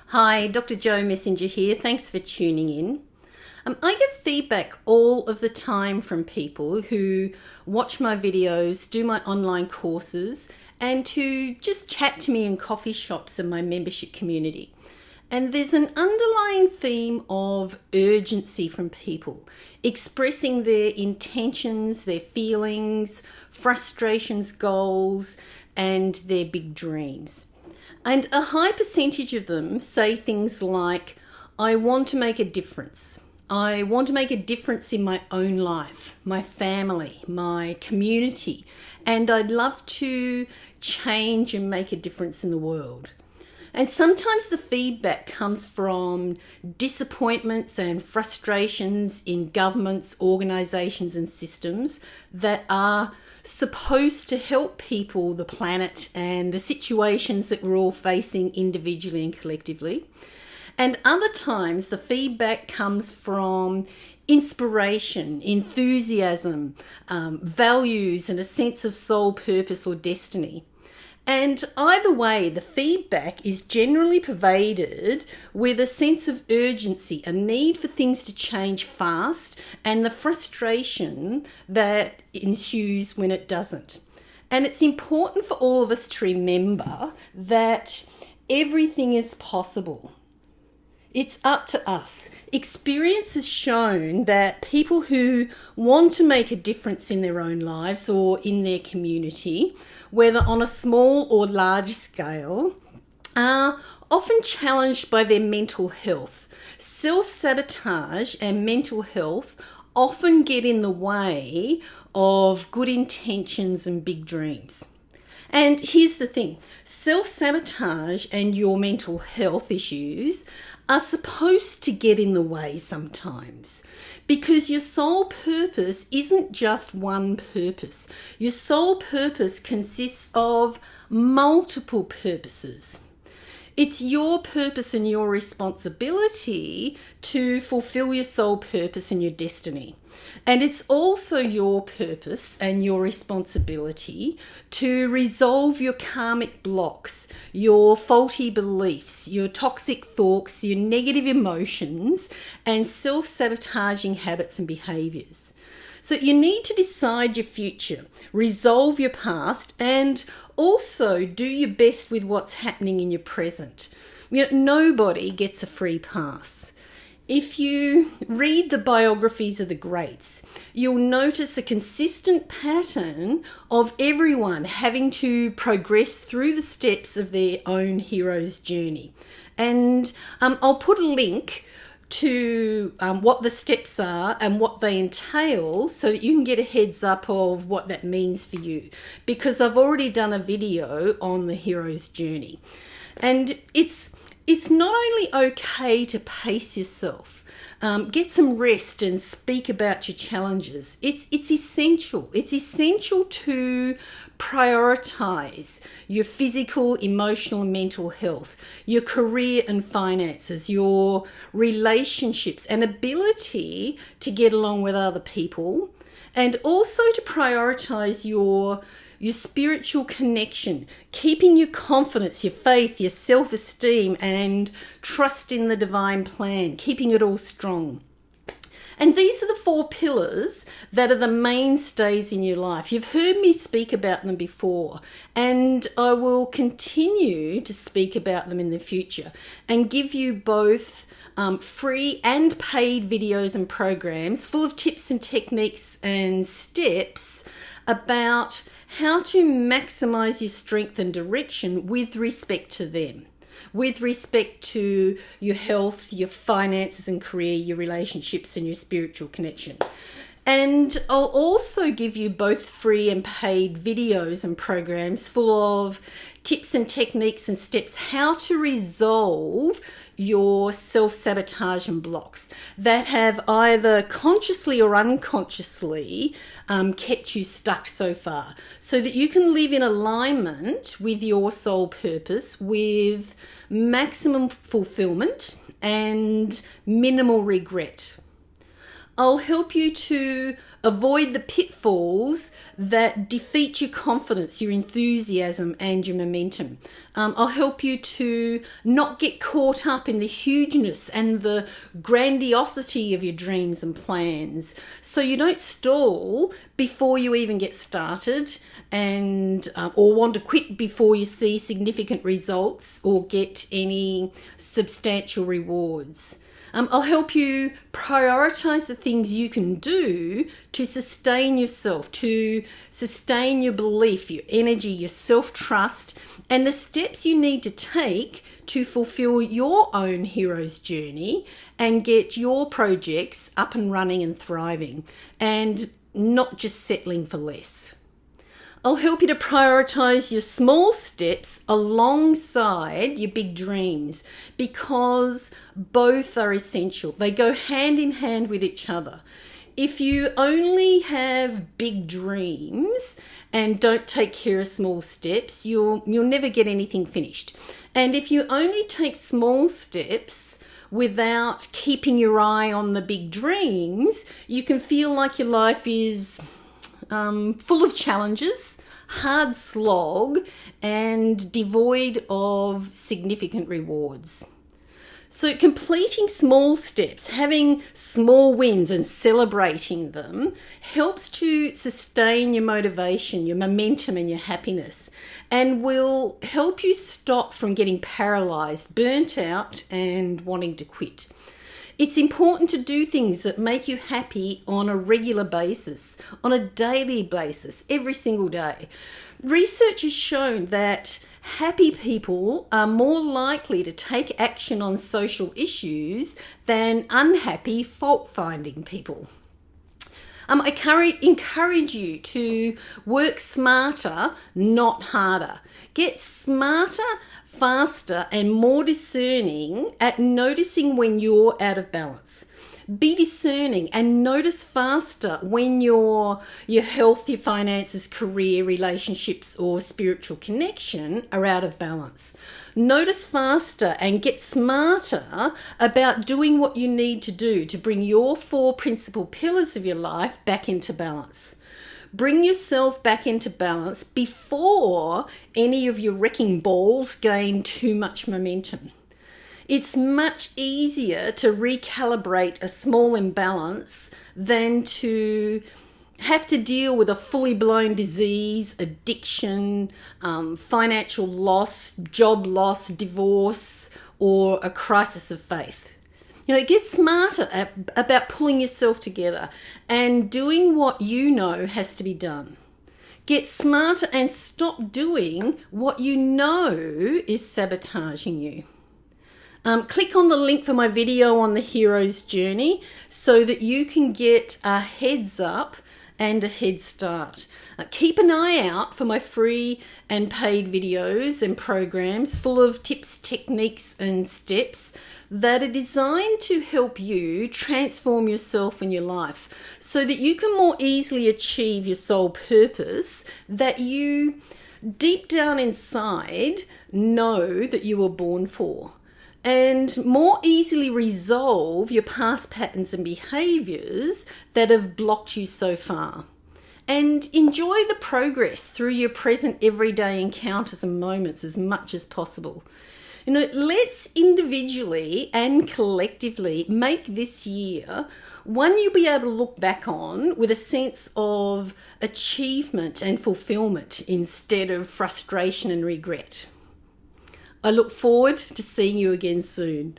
Hi, Dr. Jo Messenger here. Thanks for tuning in. I get feedback all of the time from people who watch my videos, do my online courses, and who just chat to me in coffee shops in my membership community. And there's an underlying theme of urgency from people, expressing their intentions, their feelings, frustrations, goals, and their big dreams. And a high percentage of them say things like, I want to make a difference. I want to make a difference in my own life, my family, my community, and I'd love to change and make a difference in the world. And sometimes the feedback comes from disappointments and frustrations in governments, organisations and systems that are supposed to help people, the planet and the situations that we're all facing individually and collectively. And other times the feedback comes from inspiration, enthusiasm, values and a sense of soul purpose or destiny. And either way, the feedback is generally pervaded with a sense of urgency, a need for things to change fast, and the frustration that ensues when it doesn't. And it's important for all of us to remember that everything is possible. It's up to us. Experience has shown that people who want to make a difference in their own lives or in their community, whether on a small or large scale, are often challenged by their mental health. Self-sabotage and mental health often get in the way of good intentions and big dreams. And here's the thing, self-sabotage and your mental health issues are supposed to get in the way sometimes, because your sole purpose isn't just one purpose. Your sole purpose consists of multiple purposes. It's your purpose and your responsibility to fulfill your soul purpose and your destiny. And it's also your purpose and your responsibility to resolve your karmic blocks, your faulty beliefs, your toxic thoughts, your negative emotions, and self-sabotaging habits and behaviours. So you need to decide your future, resolve your past, and also do your best with what's happening in your present. Nobody gets a free pass. If you read the biographies of the greats, you'll notice a consistent pattern of everyone having to progress through the steps of their own hero's journey. And I'll put a link to what the steps are and what they entail so that you can get a heads up of what that means for you, because I've already done a video on the hero's journey. And it's not only okay to pace yourself, get some rest and speak about your challenges. It's essential. It's essential to prioritize your physical, emotional, and mental health, your career and finances, your relationships and ability to get along with other people, and also to prioritize your spiritual connection, keeping your confidence, your faith, your self-esteem, and trust in the divine plan, keeping it all strong. And these are the 4 pillars that are the mainstays in your life. You've heard me speak about them before, and I will continue to speak about them in the future and give you both free and paid videos and programs full of tips and techniques and steps about how to maximize your strength and direction with respect to them, with respect to your health, your finances and career, your relationships and your spiritual connection. And I'll also give you both free and paid videos and programs full of tips and techniques and steps how to resolve your self-sabotage and blocks that have either consciously or unconsciously kept you stuck so far, so that you can live in alignment with your soul purpose with maximum fulfillment and minimal regret. I'll help you to avoid the pitfalls that defeat your confidence, your enthusiasm, and your momentum. I'll help you to not get caught up in the hugeness and the grandiosity of your dreams and plans, so you don't stall before you even get started, and or want to quit before you see significant results or get any substantial rewards. I'll help you prioritize the things you can do to sustain yourself, to sustain your belief, your energy, your self-trust, and the steps you need to take to fulfill your own hero's journey and get your projects up and running and thriving, and not just settling for less. I'll help you to prioritize your small steps alongside your big dreams, because both are essential. They go hand in hand with each other. If you only have big dreams and don't take care of small steps, you'll never get anything finished. And if you only take small steps without keeping your eye on the big dreams, you can feel like your life is full of challenges, hard slog, and devoid of significant rewards. So completing small steps, having small wins and celebrating them helps to sustain your motivation, your momentum, and your happiness, and will help you stop from getting paralyzed, burnt out, and wanting to quit. It's important to do things that make you happy on a regular basis, on a daily basis, every single day. Research has shown that happy people are more likely to take action on social issues than unhappy, fault-finding people. I encourage you to work smarter, not harder. Get smarter, faster, and more discerning at noticing when you're out of balance. Be discerning and notice faster when your health, your finances, career, relationships, or spiritual connection are out of balance. Notice faster and get smarter about doing what you need to do to bring your 4 principal pillars of your life back into balance. Bring yourself back into balance before any of your wrecking balls gain too much momentum. It's much easier to recalibrate a small imbalance than to have to deal with a fully blown disease, addiction, financial loss, job loss, divorce, or a crisis of faith. Get smarter about pulling yourself together and doing what you know has to be done. Get smarter and stop doing what you know is sabotaging you. Click on the link for my video on the hero's journey so that you can get a heads up and a head start. Keep an eye out for my free and paid videos and programs full of tips, techniques, and steps that are designed to help you transform yourself and your life so that you can more easily achieve your soul purpose that you deep down inside know that you were born for, and more easily resolve your past patterns and behaviours that have blocked you so far. And enjoy the progress through your present everyday encounters and moments as much as possible. Let's individually and collectively make this year one you'll be able to look back on with a sense of achievement and fulfillment instead of frustration and regret. I look forward to seeing you again soon.